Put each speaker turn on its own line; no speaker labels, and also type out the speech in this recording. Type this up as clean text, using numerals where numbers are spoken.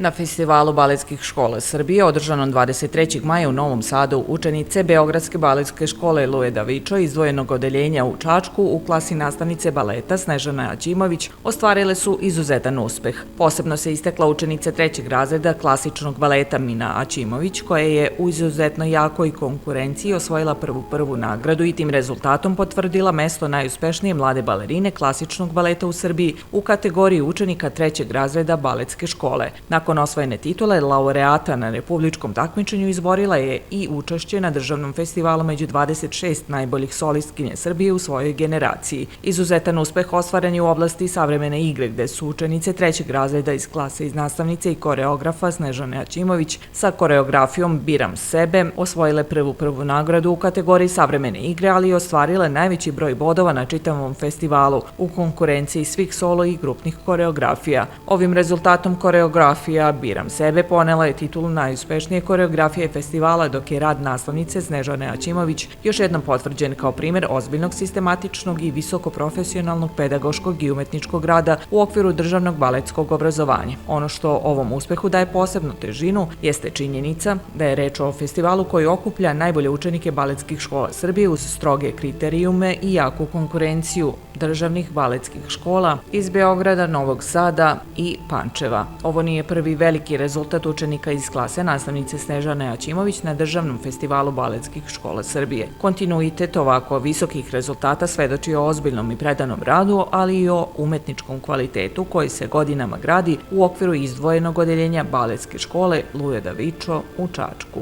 Na Festivalu baletskih škola Srbije, održanom 23. maja u Novom Sadu, učenice Beogradske baletske škole Luje Davičo izdvojenog odeljenja u Čačku u klasi nastavnice baleta Snežana Aćimović ostvarile su izuzetan uspeh. Posebno se istakla učenica trećeg razreda klasičnog baleta Mina Aćimović, koja je u izuzetno jakoj konkurenciji osvojila prvu nagradu i tim rezultatom potvrdila mesto najuspešnije mlade balerine klasičnog baleta u Srbiji u kategoriji učenika trećeg razreda baletske škole. Nakon osvojene titule, laureata na republičkom takmičenju izborila je i učešće na državnom festivalu među 26 najboljih solistkinja Srbije u svojoj generaciji. Izuzetan uspeh ostvaren je u oblasti savremene igre, gde su učenice trećeg razreda iz klase iz nastavnice i koreografa Snežane Aćimović sa koreografijom Biram sebe osvojile prvu nagradu u kategoriji savremene igre, ali i ostvarile najveći broj bodova na čitavom festivalu u konkurenciji svih solo i grupnih koreografija. Ovim rezultatom koreografija Biram sebe ponela je titulu najuspešnije koreografije festivala, dok je rad nastavnice Snežane Aćimović još jednom potvrđen kao primer ozbiljnog, sistematičnog i visokoprofesionalnog pedagoškog i umetničkog rada u okviru državnog baletskog obrazovanja. Ono što ovom uspehu daje posebnu težinu jeste činjenica da je reč o festivalu koji okuplja najbolje učenike baletskih škola Srbije uz stroge kriterijume i jaku konkurenciju državnih baletskih škola iz Beograda, Novog Sada i Pančeva. Ovo nije prvi veliki rezultat učenika iz klase nastavnice Snežane Aćimović na državnom festivalu baletskih škola Srbije. Kontinuitet ovako visokih rezultata svedoči o ozbiljnom i predanom radu, ali i o umetničkom kvalitetu koji se godinama gradi u okviru izdvojenog odeljenja baletske škole Luje Davičo u Čačku.